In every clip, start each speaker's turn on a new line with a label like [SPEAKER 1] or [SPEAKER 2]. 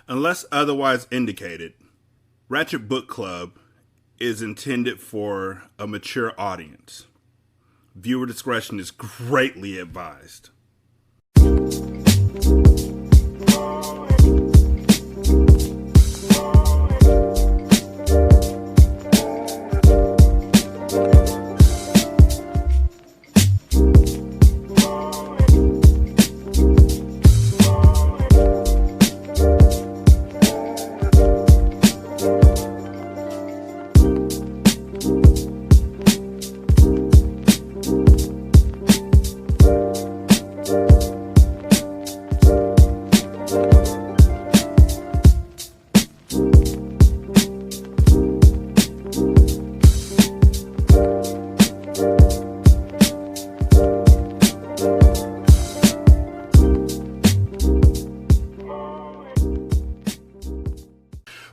[SPEAKER 1] Unless otherwise indicated, Ratchet Book Club is intended for a mature audience. Viewer discretion is greatly advised.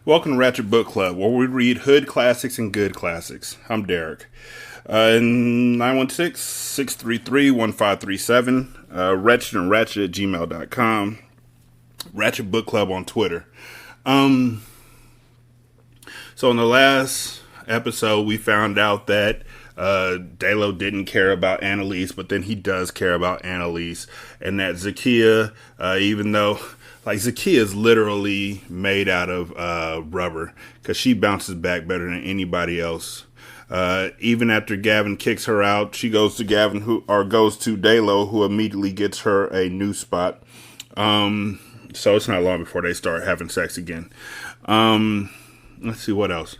[SPEAKER 1] Welcome to Ratchet Book Club, where we read hood classics and good classics. I'm Derek. 916-633-1537, Ratchet and Ratchet at gmail.com, Ratchet Book Club on Twitter. So in the last episode, we found out that Dalo didn't care about Annalise, but then he does care about Annalise, and that Zakiya, even though... Like, Zakiya is literally made out of rubber, because she bounces back better than anybody else. Even after Gavin kicks her out, she goes to goes to Dalo, who immediately gets her a new spot. So it's not long before they start having sex again. Let's see what else.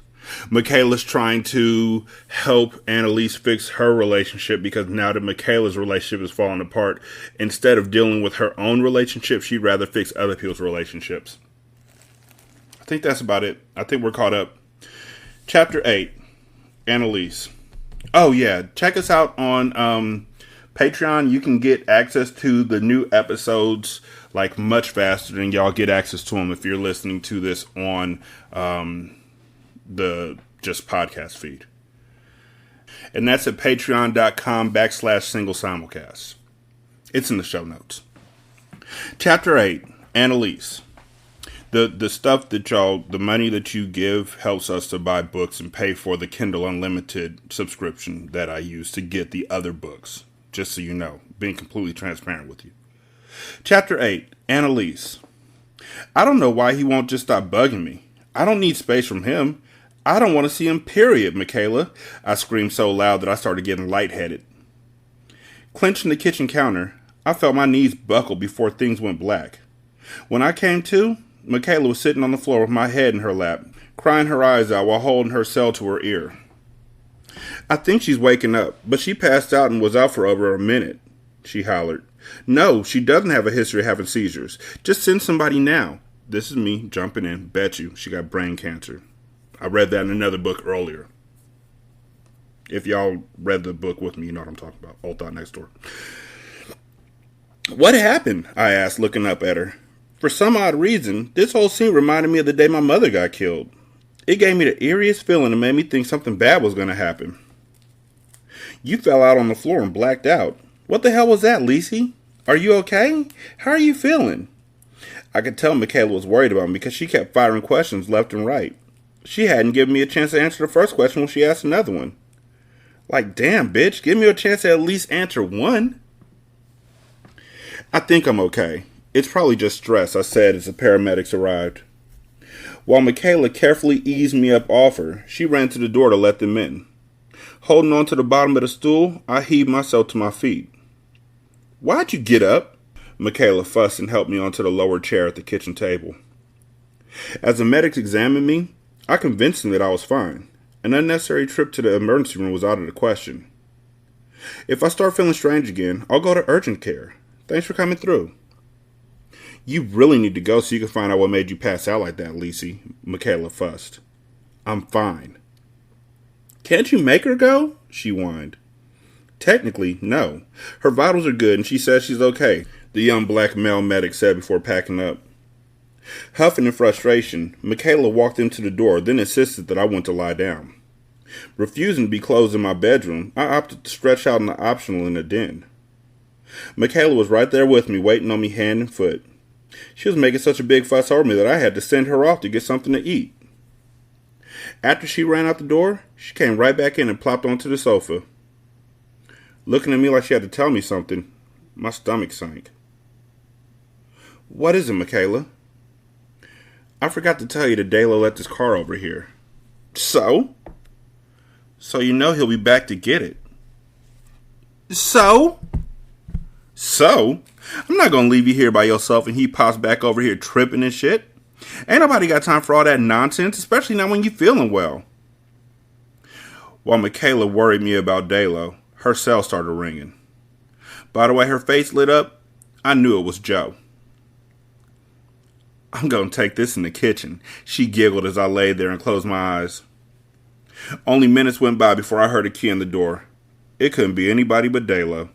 [SPEAKER 1] Michaela's trying to help Annalise fix her relationship, because now that Michaela's relationship is falling apart, instead of dealing with her own relationship, she'd rather fix other people's relationships. I think that's about it. I think we're caught up. Chapter 8, Annalise. Oh yeah, check us out on Patreon. You can get access to the new episodes like much faster than y'all get access to them if you're listening to this on the just podcast feed. And that's at patreon.com/single simulcast. It's in the show notes. Chapter 8, Annalise. The stuff that the money that you give helps us to buy books and pay for the Kindle Unlimited subscription that I use to get the other books. Just so you know, being completely transparent with you. Chapter 8, Annalise. I don't know why he won't just stop bugging me. I don't need space from him. I don't want to see him, period, Michaela. I screamed so loud that I started getting lightheaded. Clenching the kitchen counter, I felt my knees buckle before things went black. When I came to, Michaela was sitting on the floor with my head in her lap, crying her eyes out while holding her cell to her ear. I think she's waking up, but she passed out and was out for over a minute, she hollered. No, she doesn't have a history of having seizures. Just send somebody now. This is me jumping in. Bet you she got brain cancer. I read that in another book earlier. If y'all read the book with me, you know what I'm talking about. Old Thought Next Door. What happened? I asked, looking up at her. For some odd reason, this whole scene reminded me of the day my mother got killed. It gave me the eeriest feeling and made me think something bad was going to happen. You fell out on the floor and blacked out. What the hell was that, Lissie? Are you okay? How are you feeling? I could tell Michaela was worried about me because she kept firing questions left and right. She hadn't given me a chance to answer the first question when she asked another one. Like, damn, bitch, give me a chance to at least answer one. I think I'm okay. It's probably just stress, I said as the paramedics arrived. While Michaela carefully eased me up off her, she ran to the door to let them in. Holding on to the bottom of the stool, I heaved myself to my feet. Why'd you get up? Michaela fussed and helped me onto the lower chair at the kitchen table. As the medics examined me, I convinced them that I was fine. An unnecessary trip to the emergency room was out of the question. If I start feeling strange again, I'll go to urgent care. Thanks for coming through. You really need to go so you can find out what made you pass out like that, Lissie, Michaela fussed. I'm fine. Can't you make her go? She whined. Technically, no. Her vitals are good and she says she's okay, the young black male medic said before packing up. Huffing in frustration, Michaela walked into the door, then insisted that I went to lie down. Refusing to be closed in my bedroom, I opted to stretch out in the optional in the den. Michaela was right there with me, waiting on me hand and foot. She was making such a big fuss over me that I had to send her off to get something to eat. After she ran out the door, she came right back in and plopped onto the sofa. Looking at me like she had to tell me something, my stomach sank. What is it, Michaela? I forgot to tell you that Dalo left his car over here. So? So you know he'll be back to get it. So? So? I'm not gonna leave you here by yourself and he pops back over here tripping and shit. Ain't nobody got time for all that nonsense, especially not when you feeling well. While Michaela worried me about Dalo, her cell started ringing. By the way her face lit up, I knew it was Joe. I'm gonna take this in the kitchen, she giggled as I laid there and closed my eyes. Only minutes went by before I heard a key in the door. It couldn't be anybody but Dalo.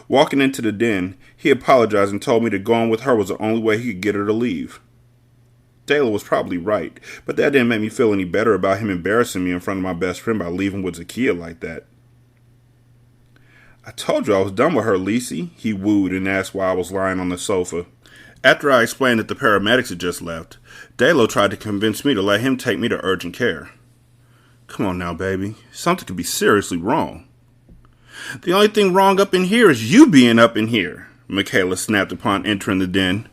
[SPEAKER 1] Walking into the den, he apologized and told me that going with her was the only way he could get her to leave. Dalo was probably right, but that didn't make me feel any better about him embarrassing me in front of my best friend by leaving with Zakiya like that. I told you I was done with her, Lissy, he wooed and asked why I was lying on the sofa. After I explained that the paramedics had just left, Dalo tried to convince me to let him take me to urgent care. Come on now, baby. Something could be seriously wrong. The only thing wrong up in here is you being up in here, Michaela snapped upon entering the den.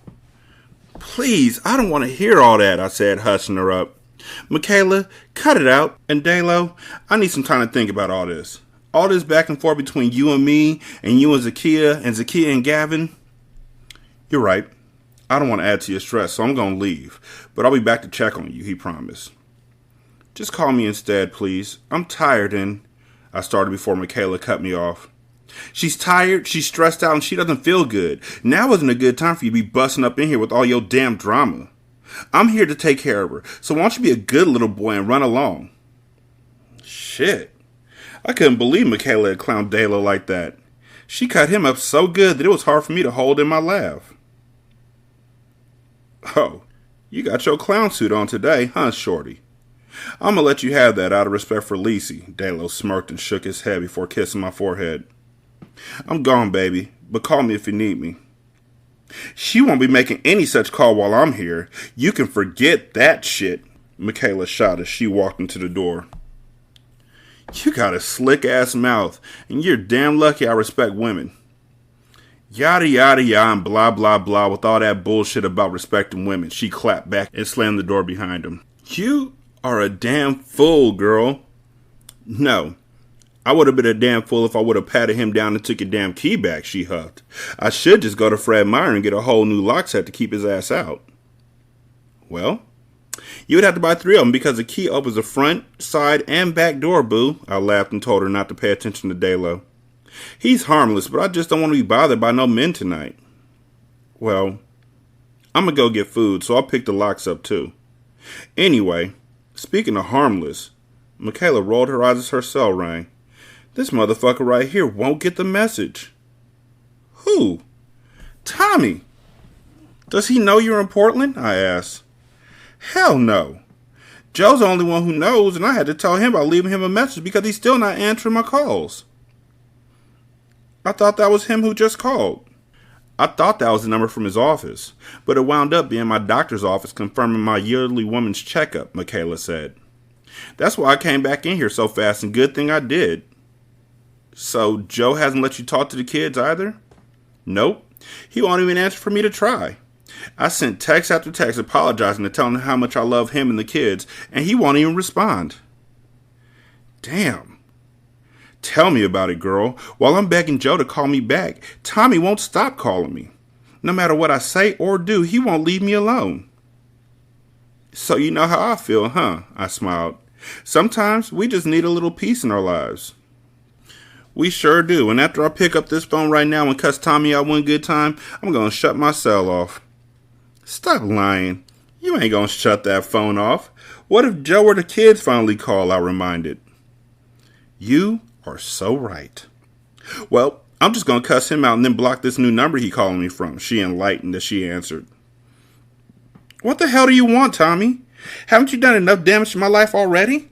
[SPEAKER 1] Please, I don't want to hear all that, I said, hushing her up. Michaela, cut it out. And Dalo, I need some time to think about all this. All this back and forth between you and me, and you and Zakiya and Gavin. You're right. I don't want to add to your stress, so I'm going to leave. But I'll be back to check on you, he promised. Just call me instead, please. I'm tired and... I started before Michaela cut me off. She's tired, she's stressed out, and she doesn't feel good. Now isn't a good time for you to be busting up in here with all your damn drama. I'm here to take care of her, so why don't you be a good little boy and run along? Shit. I couldn't believe Michaela had clowned Dalo like that. She cut him up so good that it was hard for me to hold in my laugh. Oh, you got your clown suit on today, huh, Shorty? I'm gonna let you have that out of respect for Lissy, Dalo smirked and shook his head before kissing my forehead. I'm gone, baby, but call me if you need me. She won't be making any such call while I'm here. You can forget that shit, Michaela shot as she walked into the door. You got a slick-ass mouth, and you're damn lucky I respect women. Yada yada yada and blah blah blah with all that bullshit about respecting women, she clapped back and slammed the door behind him. You are a damn fool, girl. No, I would have been a damn fool if I would have patted him down and took your damn key back, she huffed. I should just go to Fred Meyer and get a whole new lock set to keep his ass out. Well, you would have to buy 3 of them because the key opens the front, side, and back door, boo. I laughed and told her not to pay attention to Dalo. He's harmless, but I just don't want to be bothered by no men tonight. Well, I'm gonna go get food, so I'll pick the locks up too. Anyway, speaking of harmless, Michaela rolled her eyes as her cell rang. This motherfucker right here won't get the message. Who? Tommy. Does he know you're in Portland? I asked. Hell no. Joe's the only one who knows, and I had to tell him about leaving him a message because he's still not answering my calls. I thought that was him who just called. I thought that was the number from his office, but it wound up being my doctor's office confirming my yearly woman's checkup, Michaela said. That's why I came back in here so fast, and good thing I did. So Joe hasn't let you talk to the kids either? Nope. He won't even answer for me to try. I sent text after text apologizing and telling him how much I love him and the kids, and he won't even respond. Damn. Tell me about it, girl. While I'm begging Joe to call me back, Tommy won't stop calling me. No matter what I say or do, he won't leave me alone. So you know how I feel, huh? I smiled. Sometimes we just need a little peace in our lives. We sure do, and after I pick up this phone right now and cuss Tommy out one good time, I'm going to shut my cell off. Stop lying. You ain't going to shut that phone off. What if Joe or the kids finally call, I reminded. You are so right. Well, I'm just going to cuss him out and then block this new number he calling me from, she enlightened as she answered. What the hell do you want, Tommy? Haven't you done enough damage to my life already?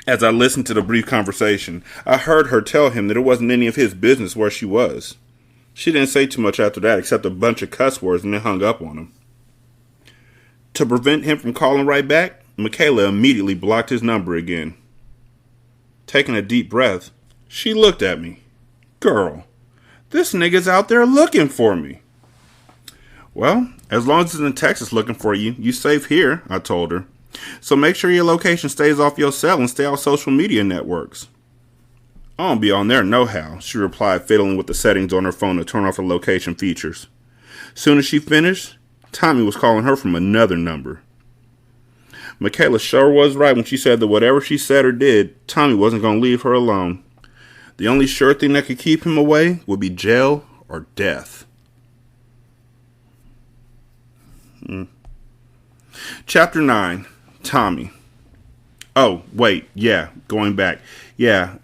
[SPEAKER 1] As I listened to the brief conversation, I heard her tell him that it wasn't any of his business where she was. She didn't say too much after that except a bunch of cuss words and then hung up on him. To prevent him from calling right back, Michaela immediately blocked his number again. Taking a deep breath, she looked at me. Girl, this nigga's out there looking for me. Well, as long as he's in Texas looking for you, you safe here, I told her. So make sure your location stays off your cell and stay off social media networks. I don't be on there no how, she replied, fiddling with the settings on her phone to turn off the location features. Soon as she finished, Tommy was calling her from another number. Michaela sure was right when she said that whatever she said or did, Tommy wasn't going to leave her alone. The only sure thing that could keep him away would be jail or death. Chapter 9, Tommy. Oh, wait, yeah, going back. Yeah,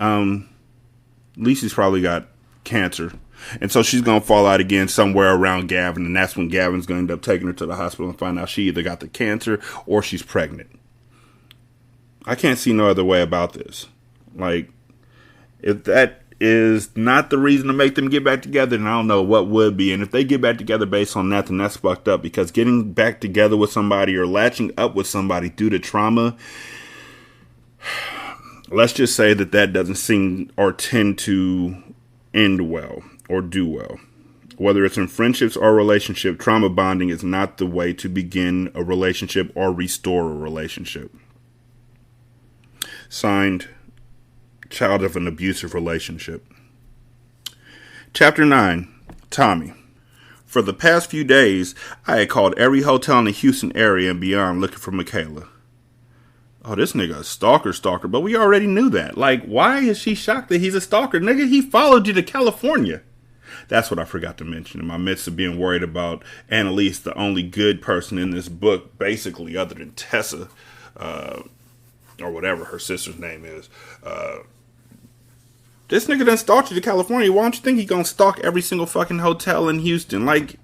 [SPEAKER 1] Lisa's probably got cancer. And so she's going to fall out again somewhere around Gavin. And that's when Gavin's going to end up taking her to the hospital and find out she either got the cancer or she's pregnant. I can't see no other way about this. Like, if that is not the reason to make them get back together, then I don't know what would be. And if they get back together based on that, then that's fucked up. Because getting back together with somebody or latching up with somebody due to trauma, let's just say that doesn't seem or tend to end well or do well. Whether it's in friendships or relationship, trauma bonding is not the way to begin a relationship or restore a relationship. Signed, child of an abusive relationship. Chapter 9, Tommy. For the past few days, I had called every hotel in the Houston area and beyond looking for Michaela. Oh, this nigga a stalker, but we already knew that. Like, why is she shocked that he's a stalker? Nigga, he followed you to California. That's what I forgot to mention in my midst of being worried about Annalise, the only good person in this book, basically, other than Tessa, or whatever her sister's name is. This nigga done stalked you to California. Why don't you think he gonna stalk every single fucking hotel in Houston? Like,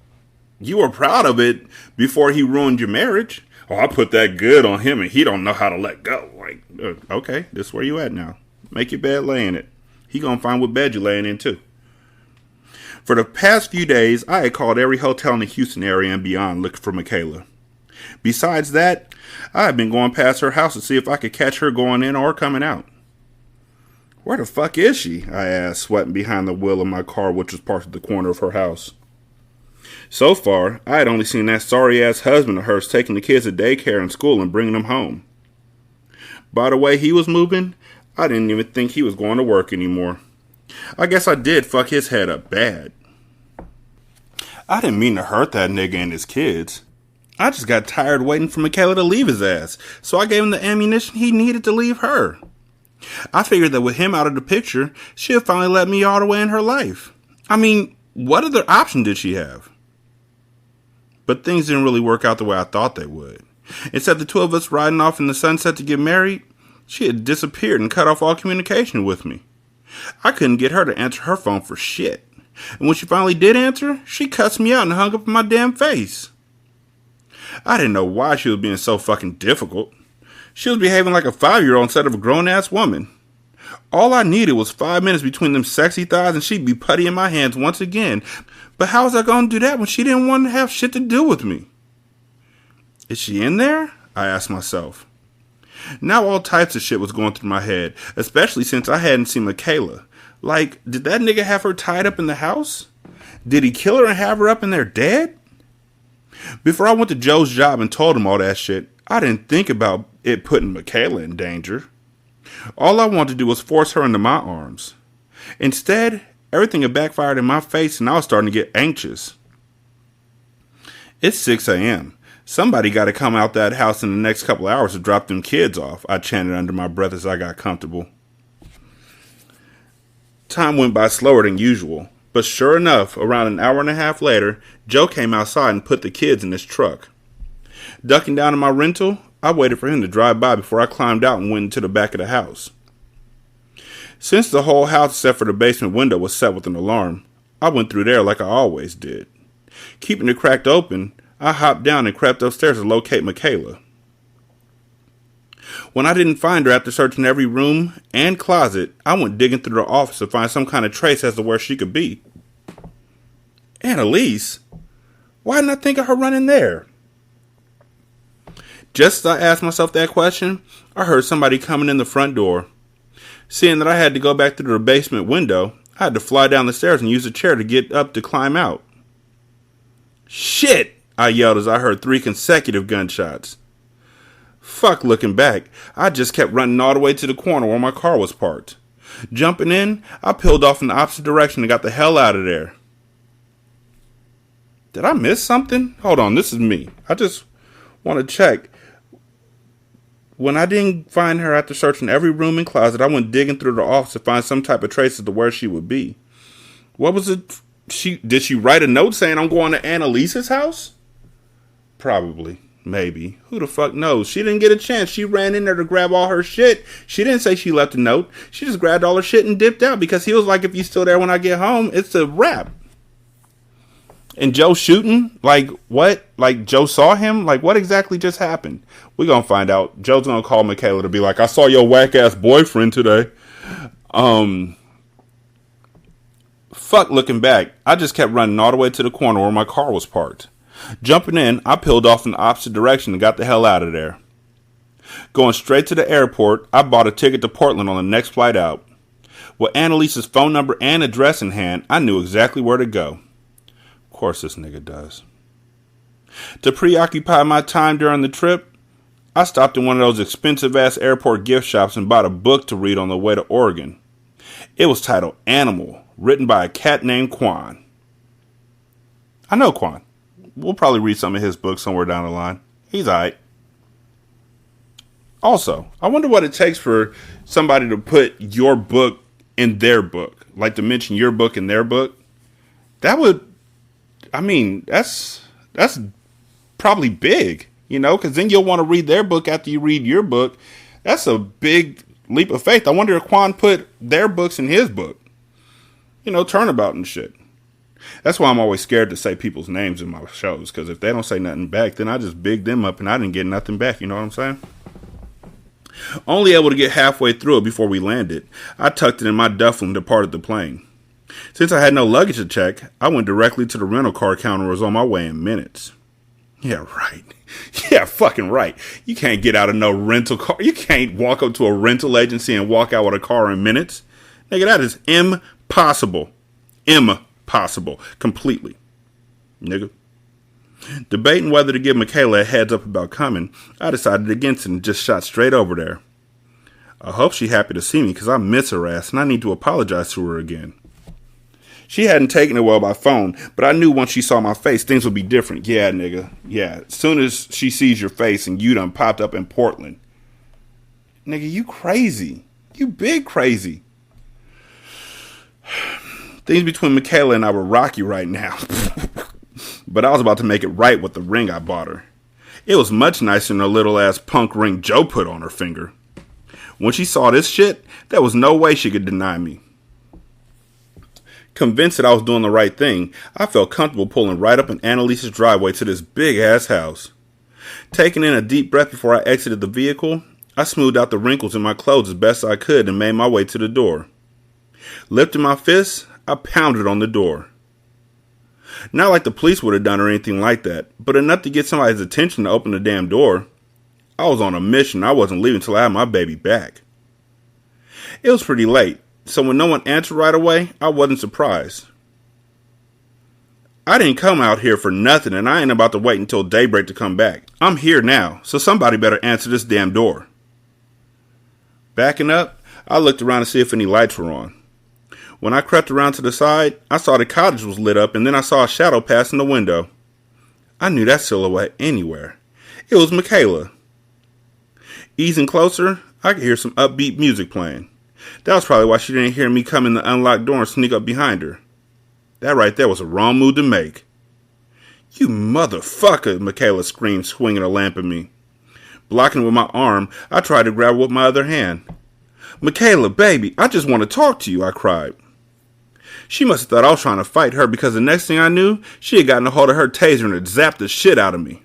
[SPEAKER 1] you were proud of it before he ruined your marriage. Oh, I put that good on him and he don't know how to let go. Like, okay, this is where you at now. Make your bed, lay in it. He gonna find what bed you laying in too. For the past few days, I had called every hotel in the Houston area and beyond looking for Michaela. Besides that, I had been going past her house to see if I could catch her going in or coming out. Where the fuck is she? I asked, sweating behind the wheel of my car, which was parked at the corner of her house. So far, I had only seen that sorry-ass husband of hers taking the kids to daycare and school and bringing them home. By the way he was moving, I didn't even think he was going to work anymore. I guess I did fuck his head up bad. I didn't mean to hurt that nigga and his kids. I just got tired waiting for Michaela to leave his ass, so I gave him the ammunition he needed to leave her. I figured that with him out of the picture, she'll finally let me all the way in her life. I mean, what other option did she have? But things didn't really work out the way I thought they would. Instead of the two of us riding off in the sunset to get married, she had disappeared and cut off all communication with me. I couldn't get her to answer her phone for shit. And when she finally did answer, she cussed me out and hung up in my damn face. I didn't know why she was being so fucking difficult. She was behaving like a 5-year-old instead of a grown-ass woman. All I needed was 5 minutes between them sexy thighs and she'd be putty in my hands once again. But how was I going to do that when she didn't want to have shit to do with me? Is she in there? I asked myself. Now all types of shit was going through my head, especially since I hadn't seen Michaela. Like, did that nigga have her tied up in the house? Did he kill her and have her up in there dead? Before I went to Joe's job and told him all that shit, I didn't think about it putting Michaela in danger. All I wanted to do was force her into my arms. Instead, everything had backfired in my face and I was starting to get anxious. It's 6 a.m. Somebody got to come out that house in the next couple of hours to drop them kids off, I chanted under my breath as I got comfortable. Time went by slower than usual, but sure enough, around an hour and a half later, Joe came outside and put the kids in his truck. Ducking down in my rental, I waited for him to drive by before I climbed out and went into the back of the house. Since the whole house except for the basement window was set with an alarm, I went through there like I always did. Keeping it cracked open, I hopped down and crept upstairs to locate Michaela. When I didn't find her after searching every room and closet, I went digging through the office to find some kind of trace as to where she could be. Annalise? Why didn't I think of her running there? Just as I asked myself that question, I heard somebody coming in the front door. Seeing that I had to go back through the basement window, I had to fly down the stairs and use a chair to get up to climb out. Shit! I yelled as I heard 3 consecutive gunshots. Fuck looking back. I just kept running all the way to the corner where my car was parked. Jumping in, I peeled off in the opposite direction and got the hell out of there. Did I miss something? Hold on, this is me. I just want to check. When I didn't find her after searching every room and closet, I went digging through the office to find some type of trace as to where she would be. What was it? Did she write a note saying I'm going to Annalise's house? Probably. Maybe. Who the fuck knows? She didn't get a chance. She ran in there to grab all her shit. She didn't say she left a note. She just grabbed all her shit and dipped out because he was like, if you're still there when I get home, it's a wrap. And Joe shooting? Like, what? Like, Joe saw him? Like, what exactly just happened? We're going to find out. Joe's going to call Michaela to be like, I saw your whack-ass boyfriend today. Fuck looking back. I just kept running all the way to the corner where my car was parked. Jumping in, I peeled off in the opposite direction and got the hell out of there. Going straight to the airport, I bought a ticket to Portland on the next flight out. With Annalise's phone number and address in hand, I knew exactly where to go. Of course this nigga does. To preoccupy my time during the trip, I stopped in one of those expensive-ass airport gift shops and bought a book to read on the way to Oregon. It was titled Animal, written by a cat named Quan. I know Quan. We'll probably read some of his books somewhere down the line. He's alright. Also, I wonder what it takes for somebody to put your book in their book. Like to mention your book in their book. That would, I mean, that's probably big, you know, because then you'll want to read their book after you read your book. That's a big leap of faith. I wonder if Quan put their books in his book. You know, turnabout and shit. That's why I'm always scared to say people's names in my shows, because if they don't say nothing back, then I just big them up and I didn't get nothing back, you know what I'm saying? Only able to get halfway through it before we landed, I tucked it in my duffel and departed the plane. Since I had no luggage to check, I went directly to the rental car counter and was on my way in minutes. Yeah, right. Yeah, fucking right. You can't get out of no rental car. You can't walk up to a rental agency and walk out with a car in minutes. Nigga, that is impossible. Impossible. Completely. Nigga. Debating whether to give Michaela a heads up about coming, I decided against it and just shot straight over there. I hope she's happy to see me because I miss her ass and I need to apologize to her again. She hadn't taken it well by phone, but I knew once she saw my face, things would be different. Yeah, nigga. Yeah. As soon as she sees your face and you done popped up in Portland. Nigga, you crazy. You big crazy. Things between Michaela and I were rocky right now. But I was about to make it right with the ring I bought her. It was much nicer than the little ass punk ring Joe put on her finger. When she saw this shit, there was no way she could deny me. Convinced that I was doing the right thing, I felt comfortable pulling right up in Annalise's driveway to this big-ass house. Taking in a deep breath before I exited the vehicle, I smoothed out the wrinkles in my clothes as best I could and made my way to the door. Lifting my fist, I pounded on the door. Not like the police would have done or anything like that, but enough to get somebody's attention to open the damn door. I was on a mission. I wasn't leaving till I had my baby back. It was pretty late, so when no one answered right away, I wasn't surprised. I didn't come out here for nothing, and I ain't about to wait until daybreak to come back. I'm here now, so somebody better answer this damn door. Backing up, I looked around to see if any lights were on. When I crept around to the side, I saw the cottage was lit up, and then I saw a shadow pass in the window. I knew that silhouette anywhere. It was Michaela. Easing closer, I could hear some upbeat music playing. That was probably why she didn't hear me come in the unlocked door and sneak up behind her. That right there was a wrong move to make. You motherfucker, Michaela screamed, swinging a lamp at me. Blocking it with my arm, I tried to grab it with my other hand. Michaela, baby, I just want to talk to you, I cried. She must have thought I was trying to fight her because the next thing I knew, she had gotten a hold of her taser and had zapped the shit out of me.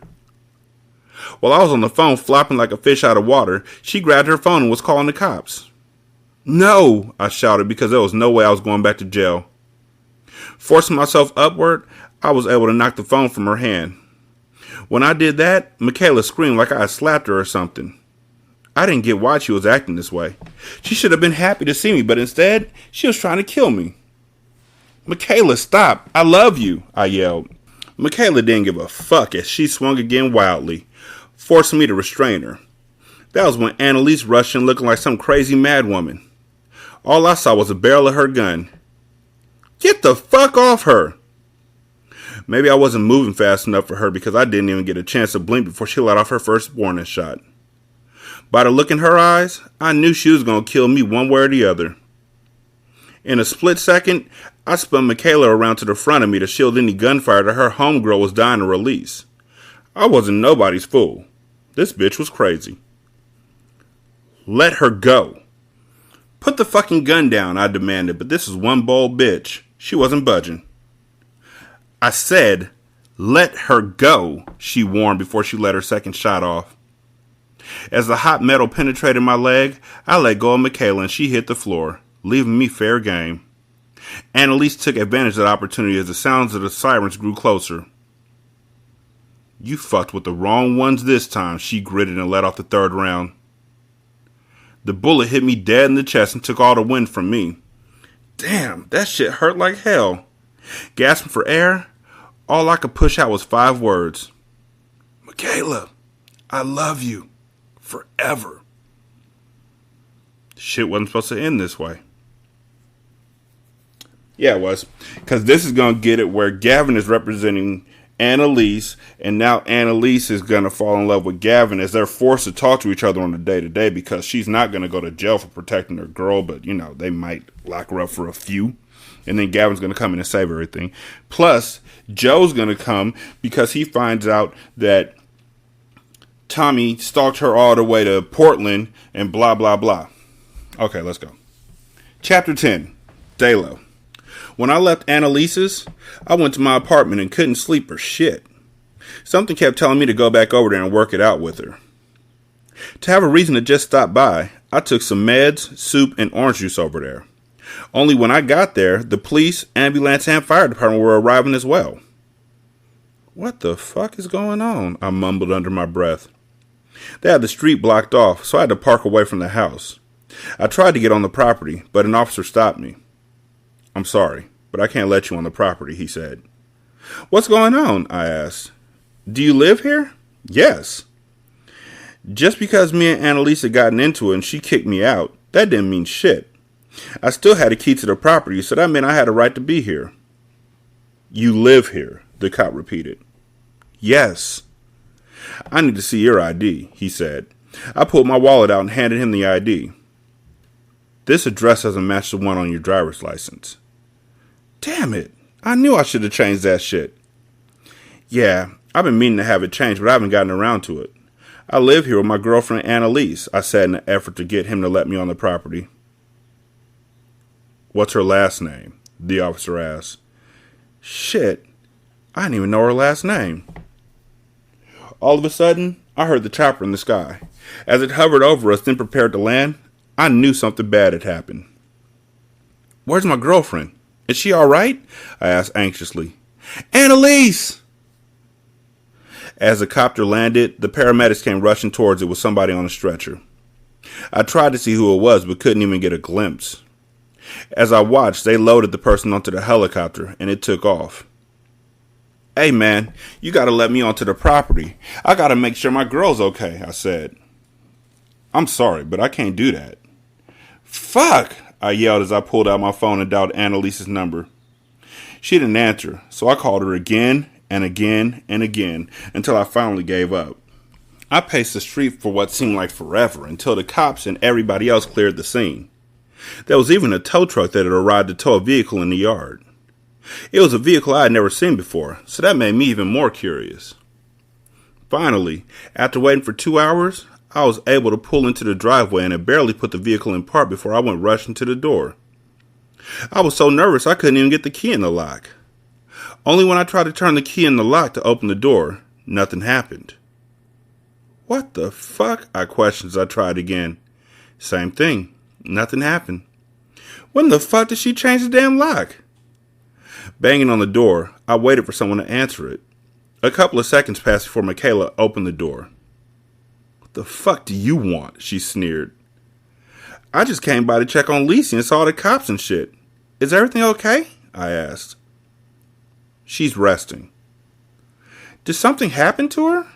[SPEAKER 1] While I was on the phone flopping like a fish out of water, she grabbed her phone and was calling the cops. No, I shouted because there was no way I was going back to jail. Forcing myself upward, I was able to knock the phone from her hand. When I did that, Michaela screamed like I had slapped her or something. I didn't get why she was acting this way. She should have been happy to see me, but instead, she was trying to kill me. Michaela, stop. I love you, I yelled. Michaela didn't give a fuck as she swung again wildly, forcing me to restrain her. That was when Annalise rushed in looking like some crazy mad woman. All I saw was the barrel of her gun. Get the fuck off her! Maybe I wasn't moving fast enough for her because I didn't even get a chance to blink before she let off her first warning shot. By the look in her eyes, I knew she was going to kill me one way or the other. In a split second, I spun Michaela around to the front of me to shield any gunfire that her homegirl was dying to release. I wasn't nobody's fool. This bitch was crazy. Let her go. Put the fucking gun down, I demanded, but this was one bold bitch. She wasn't budging. I said, let her go, she warned before she let her second shot off. As the hot metal penetrated my leg, I let go of Michaela and she hit the floor, leaving me fair game. Annalise took advantage of the opportunity as the sounds of the sirens grew closer. You fucked with the wrong ones this time, she gritted and let off the third round. The bullet hit me dead in the chest and took all the wind from me. Damn, that shit hurt like hell. Gasping for air, all I could push out was 5 words. Michaela, I love you. Forever. Shit wasn't supposed to end this way. Yeah, it was. Because this is going to get it where Gavin is representing Annalise, and now Annalise is going to fall in love with Gavin as they're forced to talk to each other on a day-to-day because she's not going to go to jail for protecting her girl, but, you know, they might lock her up for a few. And then Gavin's going to come in and save everything. Plus, Joe's going to come because he finds out that Tommy stalked her all the way to Portland and blah, blah, blah. Okay, let's go. Chapter 10, Dalo. When I left Annalise's, I went to my apartment and couldn't sleep for shit. Something kept telling me to go back over there and work it out with her. To have a reason to just stop by, I took some meds, soup, and orange juice over there. Only when I got there, the police, ambulance, and fire department were arriving as well. What the fuck is going on? I mumbled under my breath. They had the street blocked off, so I had to park away from the house. I tried to get on the property, but an officer stopped me. I'm sorry, but I can't let you on the property, he said. What's going on? I asked. Do you live here? Yes. Just because me and Annalise had gotten into it and she kicked me out, that didn't mean shit. I still had a key to the property, so that meant I had a right to be here. You live here, the cop repeated. Yes. I need to see your ID, he said. I pulled my wallet out and handed him the ID. This address doesn't match the one on your driver's license. Damn it. I knew I should have changed that shit. Yeah, I've been meaning to have it changed, but I haven't gotten around to it. I live here with my girlfriend Annalise, I said in an effort to get him to let me on the property. What's her last name? The officer asked. Shit, I didn't even know her last name. All of a sudden, I heard the chopper in the sky. As it hovered over us, then prepared to land, I knew something bad had happened. Where's my girlfriend? Is she all right? I asked anxiously. Annalise! As the copter landed, the paramedics came rushing towards it with somebody on a stretcher. I tried to see who it was, but couldn't even get a glimpse. As I watched, they loaded the person onto the helicopter, and it took off. Hey, man, you gotta let me onto the property. I gotta make sure my girl's okay, I said. I'm sorry, but I can't do that. Fuck, I yelled as I pulled out my phone and dialed Annalise's number. She didn't answer, so I called her again and again and again until I finally gave up. I paced the street for what seemed like forever until the cops and everybody else cleared the scene. There was even a tow truck that had arrived to tow a vehicle in the yard. It was a vehicle I had never seen before, so that made me even more curious. Finally, after waiting for 2 hours, I was able to pull into the driveway and had barely put the vehicle in park before I went rushing to the door. I was so nervous I couldn't even get the key in the lock. Only when I tried to turn the key in the lock to open the door, nothing happened. What the fuck? I questioned as I tried again. Same thing. Nothing happened. When the fuck did she change the damn lock? Banging on the door, I waited for someone to answer it. A couple of seconds passed before Michaela opened the door. "What the fuck do you want?" she sneered. "I just came by to check on Lisa and saw the cops and shit. Is everything okay?" I asked. "She's resting." "Did something happen to her?"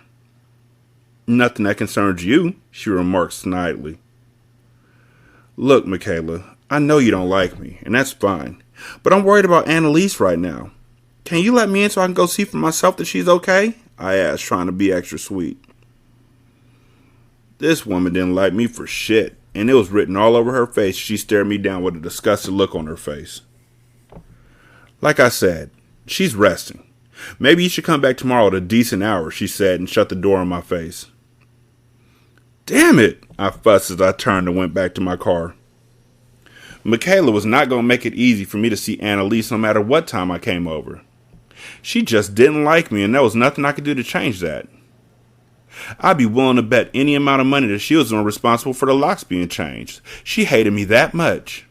[SPEAKER 1] "Nothing that concerns you," she remarked snidely. "Look, Michaela, I know you don't like me, and that's fine, but I'm worried about Annalise right now. Can you let me in so I can go see for myself that she's okay?" I asked, trying to be extra sweet. This woman didn't like me for shit, and it was written all over her face. She stared me down with a disgusted look on her face. "Like I said, she's resting. Maybe you should come back tomorrow at a decent hour," she said, and shut the door in my face. "Damn it," I fussed as I turned and went back to my car. Michaela was not going to make it easy for me to see Annalise no matter what time I came over. She just didn't like me, and there was nothing I could do to change that. I'd be willing to bet any amount of money that she was the one responsible for the locks being changed. She hated me that much.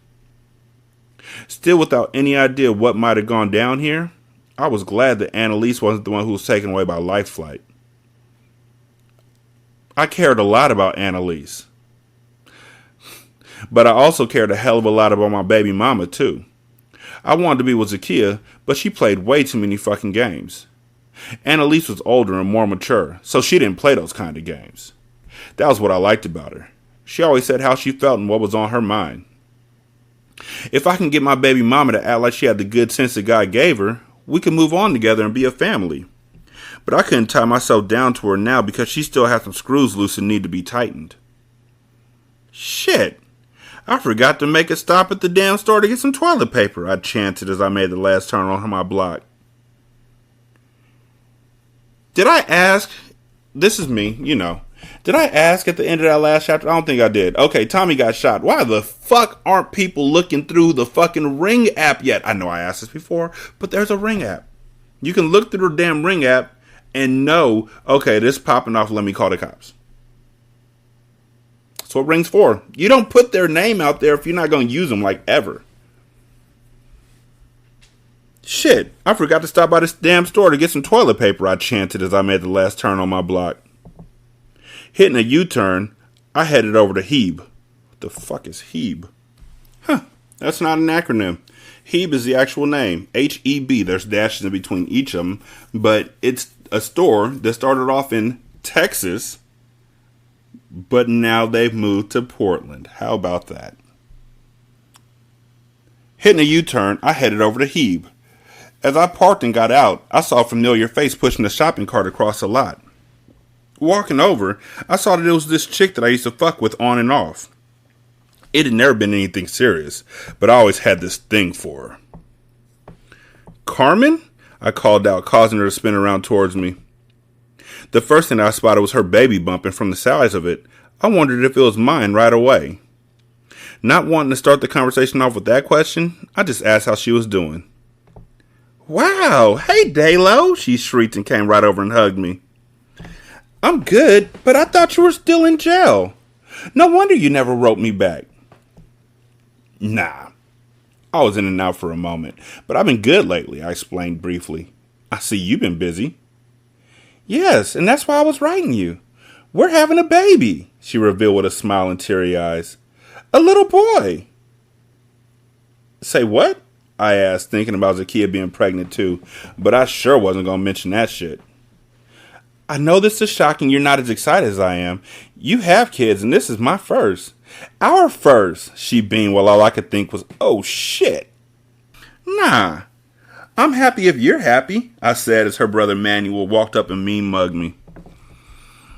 [SPEAKER 1] Still without any idea what might have gone down here, I was glad that Annalise wasn't the one who was taken away by life flight. I cared a lot about Annalise. But I also cared a hell of a lot about my baby mama, too. I wanted to be with Zakiya, but she played way too many fucking games. Annalise was older and more mature, so she didn't play those kind of games. That was what I liked about her. She always said how she felt and what was on her mind. If I can get my baby mama to act like she had the good sense that God gave her, we could move on together and be a family. But I couldn't tie myself down to her now because she still had some screws loose and need to be tightened. Shit! I forgot to make a stop at the damn store to get some toilet paper, I chanted as I made the last turn on my block. Did I ask? This is me, you know. Did I ask at the end of that last chapter? I don't think I did. Okay, Tommy got shot. Why the fuck aren't people looking through the fucking Ring app yet? I know I asked this before, but there's a Ring app. You can look through the damn Ring app and know, okay, this popping off, let me call the cops. That's what Ring's for. You don't put their name out there if you're not going to use them, like, ever. Shit, I forgot to stop by this damn store to get some toilet paper, I chanted as I made the last turn on my block. Hitting a U-turn, I headed over to Heb. What the fuck is Heb? Huh, that's not an acronym. Heb is the actual name. H-E-B. There's dashes in between each of them, but it's a store that started off in Texas, but now they've moved to Portland. How about that? Hitting a U-turn, I headed over to Heb. As I parked and got out, I saw a familiar face pushing the shopping cart across the lot. Walking over, I saw that it was this chick that I used to fuck with on and off. It had never been anything serious, but I always had this thing for her. "Carmen?" I called out, causing her to spin around towards me. The first thing I spotted was her baby bump, and from the size of it, I wondered if it was mine right away. Not wanting to start the conversation off with that question, I just asked how she was doing. "Wow, hey Dalo," she shrieked and came right over and hugged me. "I'm good, but I thought you were still in jail. No wonder you never wrote me back." "Nah, I was in and out for a moment, but I've been good lately," I explained briefly. "I see you've been busy." "Yes, and that's why I was writing you. We're having a baby," she revealed with a smile and teary eyes. "A little boy." "Say what?" I asked, thinking about Zakiya being pregnant too, but I sure wasn't going to mention that shit. "I know this is shocking you're not as excited as I am. You have kids, and this is my first. Our first," she beamed while all I could think was, "Oh shit." "Nah, I'm happy if you're happy," I said as her brother Manuel walked up and mean mugged me.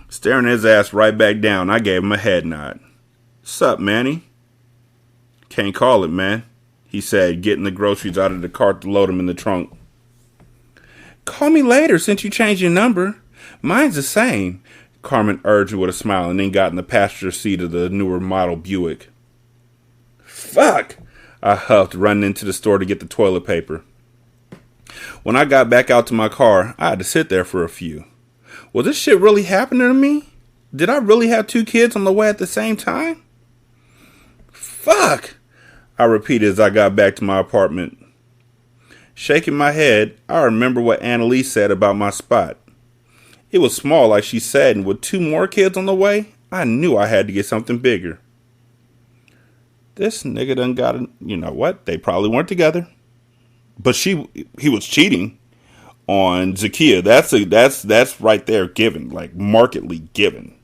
[SPEAKER 1] Staring his ass right back down, I gave him a head nod. "Sup, Manny?" "Can't call it, man," he said, getting the groceries out of the cart to load them in the trunk. "Call me later since you changed your number. Mine's the same," Carmen urged with a smile and then got in the passenger seat of the newer model Buick. "Fuck," I huffed, running into the store to get the toilet paper. When I got back out to my car, I had to sit there for a few. Was this shit really happening to me? Did I really have 2 kids on the way at the same time? "Fuck," I repeated as I got back to my apartment. Shaking my head, I remember what Annalise said about my spot. It was small like she said, and with 2 more kids on the way, I knew I had to get something bigger. This nigga done got a, you know what? They probably weren't together. But he was cheating on Zakiya. That's right there given, like markedly given.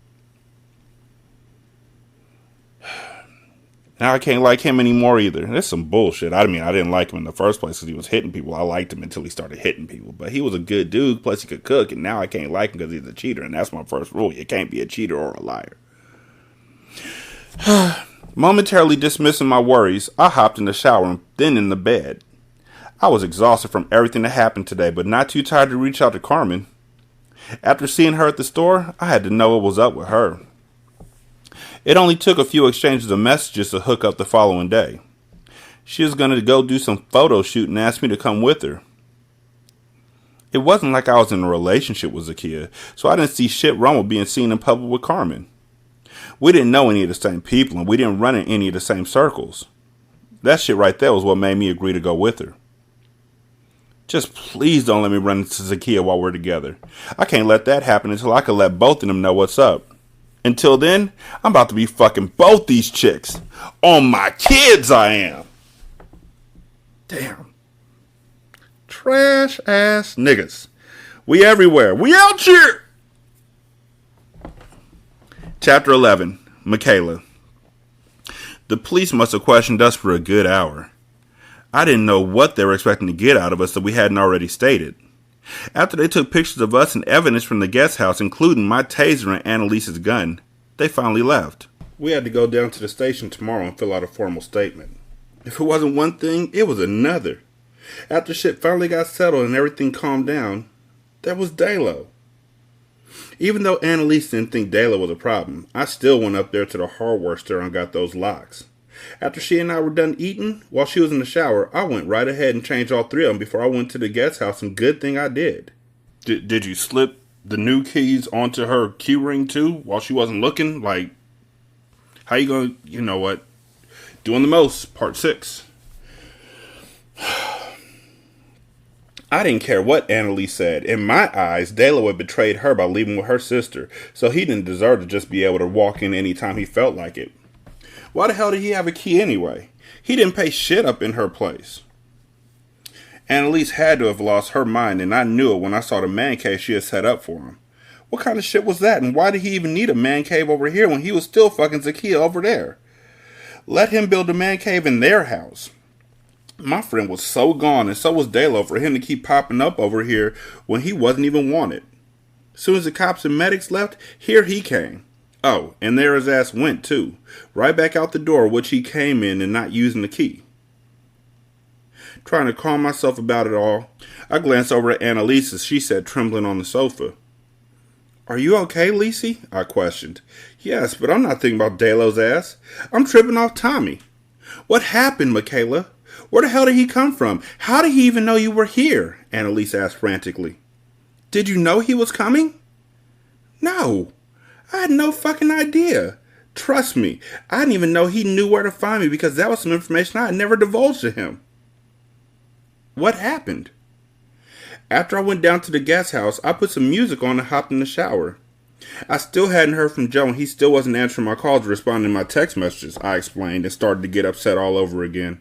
[SPEAKER 1] Now I can't like him anymore either. That's some bullshit. I mean, I didn't like him in the first place because he was hitting people. I liked him until he started hitting people. But he was a good dude, plus he could cook, and now I can't like him because he's a cheater, and that's my first rule. You can't be a cheater or a liar. Momentarily dismissing my worries, I hopped in the shower and then in the bed. I was exhausted from everything that happened today, but not too tired to reach out to Carmen. After seeing her at the store, I had to know what was up with her. It only took a few exchanges of messages to hook up the following day. She was going to go do some photo shoot and asked me to come with her. It wasn't like I was in a relationship with Zakiya, so I didn't see shit wrong with being seen in public with Carmen. We didn't know any of the same people, and we didn't run in any of the same circles. That shit right there was what made me agree to go with her. Just please don't let me run into Zakiya while we're together. I can't let that happen until I can let both of them know what's up. Until then, I'm about to be fucking both these chicks. On my kids, I am. Damn. Trash ass niggas. We everywhere. We out here. Chapter 11. Michaela. The police must have questioned us for a good hour. I didn't know what they were expecting to get out of us that we hadn't already stated. After they took pictures of us and evidence from the guest house, including my taser and Annalise's gun, they finally left. We had to go down to the station tomorrow and fill out a formal statement. If it wasn't one thing, it was another. After shit finally got settled and everything calmed down, there was Dalo. Even though Annalise didn't think Dalo was a problem, I still went up there to the hardware store and got those locks. After she and I were done eating, while she was in the shower, I went right ahead and changed all 3 of them before I went to the guest house, and good thing I did. Did you slip the new keys onto her key ring too while she wasn't looking? Like, how you gonna, you know what? Doing the most, part 6. I didn't care what Annalise said. In my eyes, Dalo had betrayed her by leaving with her sister, so he didn't deserve to just be able to walk in anytime he felt like it. Why the hell did he have a key anyway? He didn't pay shit up in her place. Annalise had to have lost her mind, and I knew it when I saw the man cave she had set up for him. What kind of shit was that, and why did he even need a man cave over here when he was still fucking Zakiya over there? Let him build a man cave in their house. My friend was so gone, and so was Dalo, for him to keep popping up over here when he wasn't even wanted. As soon as the cops and medics left, here he came. Oh, and there his ass went too. Right back out the door, which he came in and not using the key. Trying to calm myself about it all, I glanced over at Annalise as she sat trembling on the sofa. "Are you okay, Lisey?" I questioned. "Yes, but I'm not thinking about Dalo's ass. I'm tripping off Tommy." "What happened, Michaela? Where the hell did he come from? How did he even know you were here?" Annalise asked frantically. "Did you know he was coming?" "No. I had no fucking idea. Trust me, I didn't even know he knew where to find me because that was some information I had never divulged to him." "What happened?" "After I went down to the guest house, I put some music on and hopped in the shower. I still hadn't heard from Joe and he still wasn't answering my calls or responding to my text messages," I explained, and started to get upset all over again.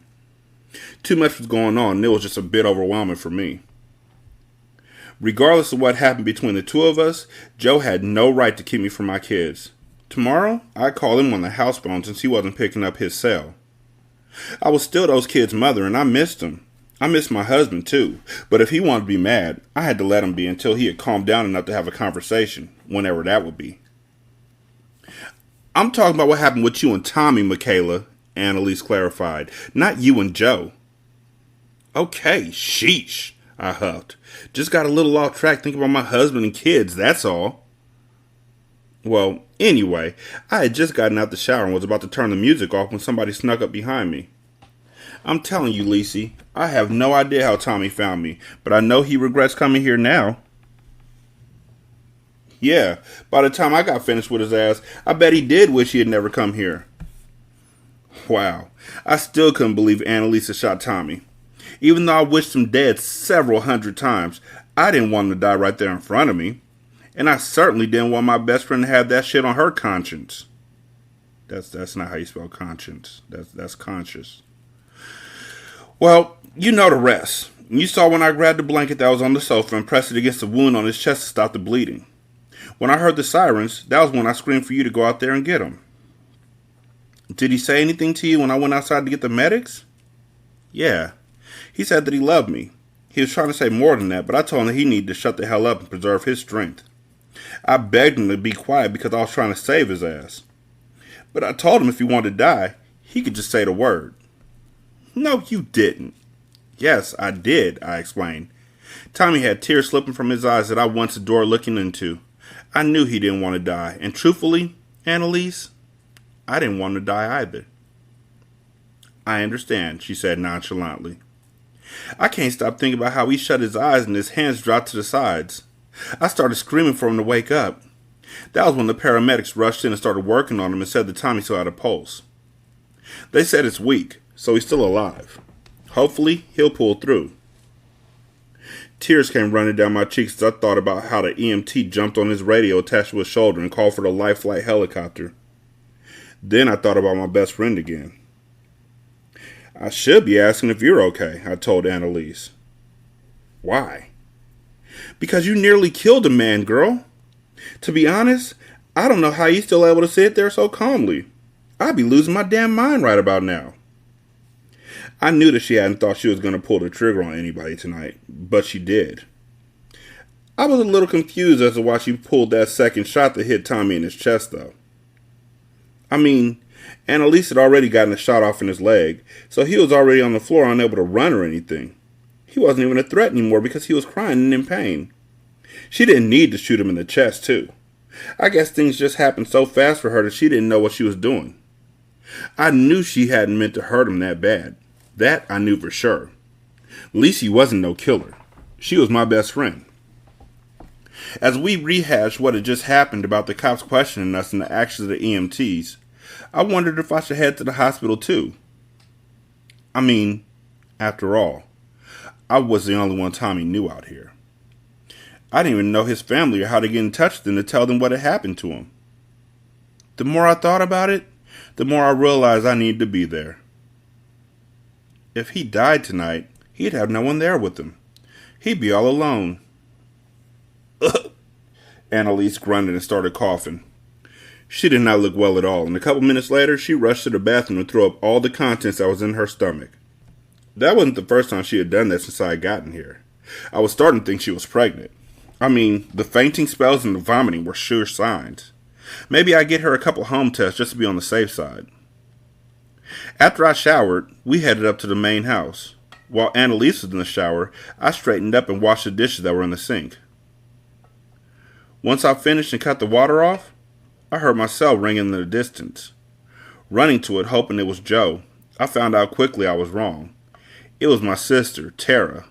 [SPEAKER 1] Too much was going on and it was just a bit overwhelming for me. Regardless of what happened between the 2 of us, Joe had no right to keep me from my kids. Tomorrow, I'd call him on the house phone since he wasn't picking up his cell. I was still those kids' mother and I missed him. I missed my husband too, but if he wanted to be mad, I had to let him be until he had calmed down enough to have a conversation, whenever that would be. "I'm talking about what happened with you and Tommy, Michaela," Annalise clarified, "not you and Joe." "Okay, sheesh," I huffed. "Just got a little off track thinking about my husband and kids, that's all." Well, anyway, I had just gotten out the shower and was about to turn the music off when somebody snuck up behind me. "I'm telling you, Lisey, I have no idea how Tommy found me, but I know he regrets coming here now." "Yeah, by the time I got finished with his ass, I bet he did wish he had never come here." Wow, I still couldn't believe Annalise shot Tommy. Even though I wished him dead several hundred times, I didn't want him to die right there in front of me. And I certainly didn't want my best friend to have that shit on her conscience. That's not how you spell conscience. That's conscious. Well, you know the rest. You saw when I grabbed the blanket that was on the sofa and pressed it against the wound on his chest to stop the bleeding. When I heard the sirens, that was when I screamed for you to go out there and get him. Did he say anything to you when I went outside to get the medics? Yeah. He said that he loved me. He was trying to say more than that, but I told him that he needed to shut the hell up and preserve his strength. I begged him to be quiet because I was trying to save his ass. But I told him if he wanted to die, he could just say the word. No, you didn't. Yes, I did, I explained. Tommy had tears slipping from his eyes that I once adored looking into. I knew he didn't want to die, and truthfully, Annalise, I didn't want to die either. I understand, she said nonchalantly. I can't stop thinking about how he shut his eyes and his hands dropped to the sides. I started screaming for him to wake up. That was when the paramedics rushed in and started working on him and said that Tommy still had a pulse. They said it's weak, so he's still alive. Hopefully, he'll pull through. Tears came running down my cheeks as I thought about how the EMT jumped on his radio attached to his shoulder and called for the life flight helicopter. Then I thought about my best friend again. I should be asking if you're okay, I told Annalise. Why? Because you nearly killed a man, girl. To be honest, I don't know how you're still able to sit there so calmly. I'd be losing my damn mind right about now. I knew that she hadn't thought she was going to pull the trigger on anybody tonight, but she did. I was a little confused as to why she pulled that second shot that hit Tommy in his chest, though. I mean, Annalise had already gotten a shot off in his leg, so he was already on the floor unable to run or anything. He wasn't even a threat anymore because he was crying and in pain. She didn't need to shoot him in the chest, too. I guess things just happened so fast for her that she didn't know what she was doing. I knew she hadn't meant to hurt him that bad. That I knew for sure. Lissy wasn't no killer. She was my best friend. As we rehashed what had just happened about the cops questioning us and the actions of the EMTs, I wondered if I should head to the hospital too. I mean, after all, I was the only one Tommy knew out here. I didn't even know his family or how to get in touch with them to tell them what had happened to him. The more I thought about it, the more I realized I needed to be there. If he died tonight, he'd have no one there with him. He'd be all alone. Annalise grunted and started coughing. She did not look well at all, and a couple minutes later, she rushed to the bathroom and threw up all the contents that was in her stomach. That wasn't the first time she had done that since I had gotten here. I was starting to think she was pregnant. I mean, the fainting spells and the vomiting were sure signs. Maybe I'd get her a couple home tests just to be on the safe side. After I showered, we headed up to the main house. While Annalise was in the shower, I straightened up and washed the dishes that were in the sink. Once I finished and cut the water off, I heard my cell ring in the distance. Running to it, hoping it was Joe, I found out quickly I was wrong. It was my sister, Tara.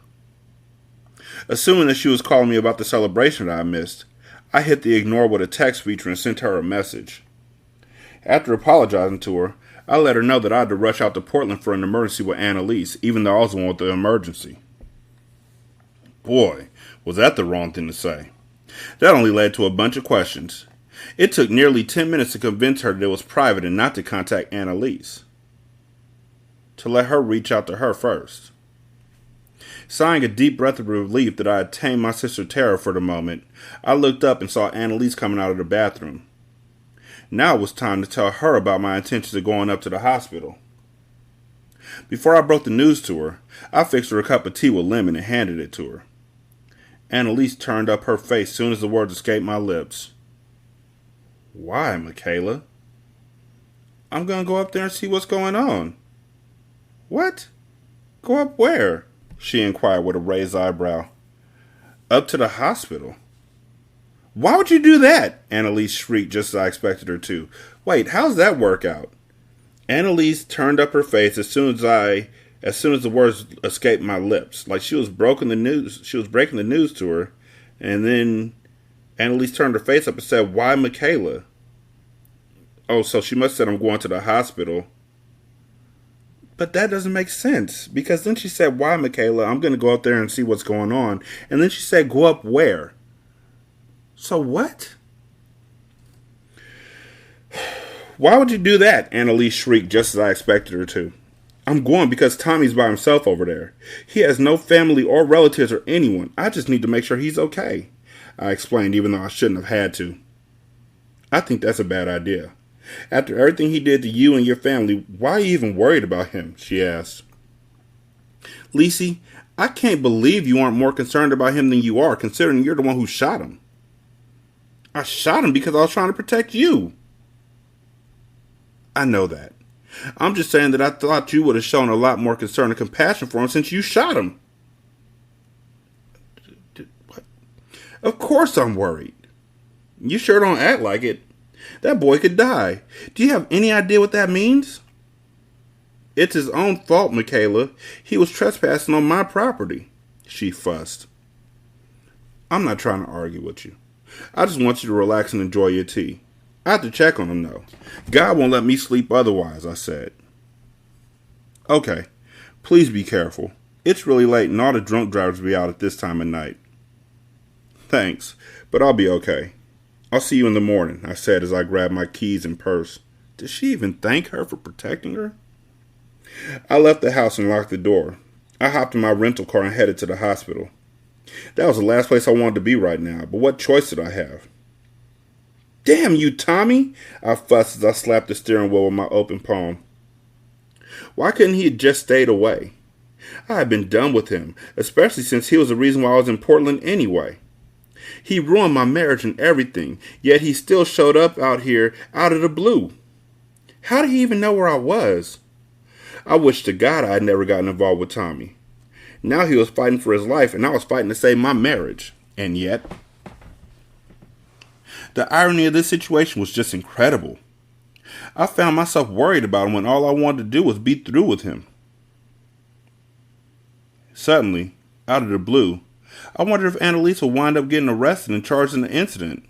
[SPEAKER 1] Assuming that she was calling me about the celebration that I missed, I hit the ignore with a text feature and sent her a message. After apologizing to her, I let her know that I had to rush out to Portland for an emergency with Annalise, even though I was the one with the emergency. Boy, was that the wrong thing to say. That only led to a bunch of questions. It took nearly 10 minutes to convince her that it was private and not to contact Annalise. To let her reach out to her first. Sighing a deep breath of relief that I had tamed my sister Tara for the moment, I looked up and saw Annalise coming out of the bathroom. Now it was time to tell her about my intentions of going up to the hospital. Before I broke the news to her, I fixed her a cup of tea with lemon and handed it to her. Annalise turned up her face soon as the words escaped my lips. Why, Michaela? I'm going to go up there and see what's going on. What? Go up where? She inquired with a raised eyebrow. Up to the hospital. Why would you do that? Annalise shrieked just as I expected her to. Wait, how's that work out? Annalise turned up her face as soon as the words escaped my lips, like she was breaking the news to her, and then Annalise turned her face up and said, Why, Michaela? Oh, so she must have said I'm going to the hospital But that doesn't make sense, because then she said, why, Michaela? I'm going to go out there and see what's going on. And then she said, go up where? So what? Why would you do that? Annalise shrieked just as I expected her to. I'm going because Tommy's by himself over there. He has no family or relatives or anyone. I just need to make sure he's okay, I explained, even though I shouldn't have had to. I think that's a bad idea. After everything he did to you and your family, why are you even worried about him? She asked. Lisi, I can't believe you aren't more concerned about him than you are, considering you're the one who shot him. I shot him because I was trying to protect you. I know that. I'm just saying that I thought you would have shown a lot more concern and compassion for him since you shot him. What? Of course I'm worried. You sure don't act like it. That boy could die. Do you have any idea what that means? It's his own fault, Michaela. He was trespassing on my property, she fussed. I'm not trying to argue with you. I just want you to relax and enjoy your tea. I have to check on him, though. God won't let me sleep otherwise, I said. Okay, please be careful. It's really late and all the drunk drivers will be out at this time of night. Thanks, but I'll be okay. I'll see you in the morning, I said as I grabbed my keys and purse. Did she even thank her for protecting her? I left the house and locked the door. I hopped in my rental car and headed to the hospital. That was the last place I wanted to be right now, but what choice did I have? Damn you, Tommy! I fussed as I slapped the steering wheel with my open palm. Why couldn't he have just stayed away? I had been done with him, especially since he was the reason why I was in Portland anyway. He ruined my marriage and everything, yet he still showed up out here out of the blue. How did he even know where I was? I wish to God I had never gotten involved with Tommy. Now he was fighting for his life, and I was fighting to save my marriage. And yet, the irony of this situation was just incredible. I found myself worried about him when all I wanted to do was be through with him. Suddenly, out of the blue, I wondered if Annalise would wind up getting arrested and charged in the incident.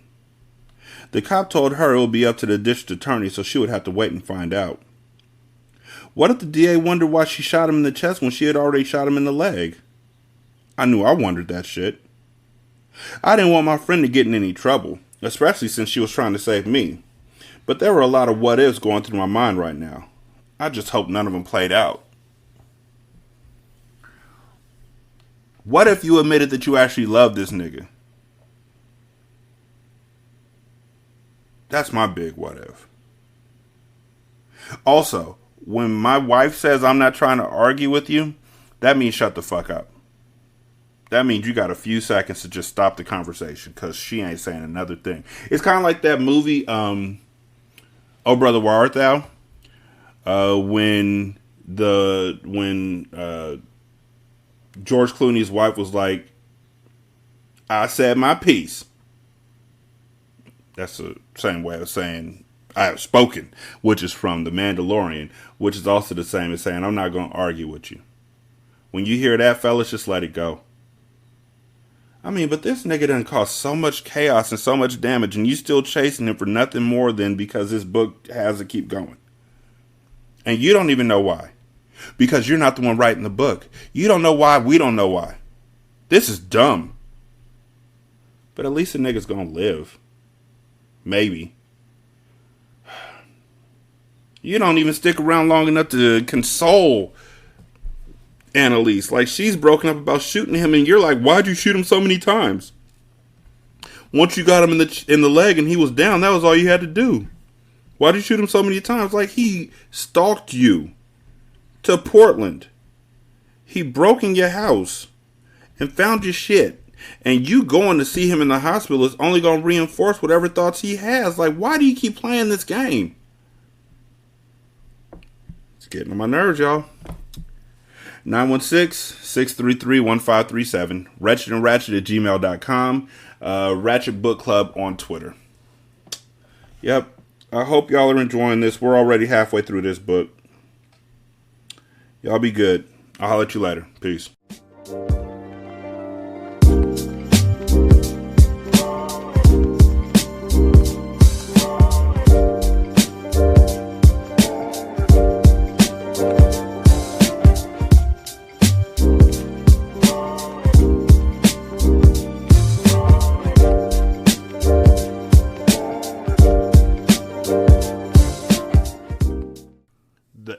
[SPEAKER 1] The cop told her it would be up to the district attorney, so she would have to wait and find out. What if the DA wondered why she shot him in the chest when she had already shot him in the leg? I knew I wondered that shit. I didn't want my friend to get in any trouble, especially since she was trying to save me. But there were a lot of what-ifs going through my mind right now. I just hope none of them played out. What if you admitted that you actually loved this nigga? That's my big what if. Also, when my wife says I'm not trying to argue with you, that means shut the fuck up. That means you got a few seconds to just stop the conversation, because she ain't saying another thing. It's kind of like that movie, Oh Brother, Where Art Thou? When George Clooney's wife was like, I said my piece. That's the same way of saying I have spoken, which is from The Mandalorian, which is also the same as saying I'm not going to argue with you. When you hear that, fellas, just let it go. I mean, but this nigga done caused so much chaos and so much damage, and you still chasing him for nothing more than because this book has to keep going. And you don't even know why. Because you're not the one writing the book. You don't know why, we don't know why. This is dumb. But at least the nigga's gonna live. Maybe. You don't even stick around long enough to console Annalise. Like, she's broken up about shooting him, and you're like, why'd you shoot him so many times? Once you got him in the leg and he was down, that was all you had to do. Why'd you shoot him so many times? Like, he stalked you to Portland. He broke in your house and found your shit. And you going to see him in the hospital is only going to reinforce whatever thoughts he has. Like, why do you keep playing this game? It's getting on my nerves, y'all. 916-633-1537. Ratchet@gmail.com. Ratchet Book Club on Twitter. Yep. I hope y'all are enjoying this. We're already halfway through this book. Y'all be good. I'll holler at you later. Peace.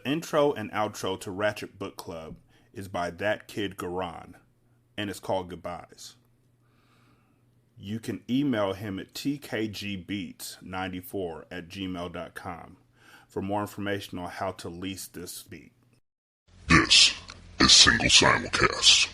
[SPEAKER 1] intro and outro to Ratchet Book Club is by That Kid Garan, and it's called Goodbyes. You can email him at tkgbeats94@gmail.com for more information on how to lease this beat.
[SPEAKER 2] This is Single Simulcast.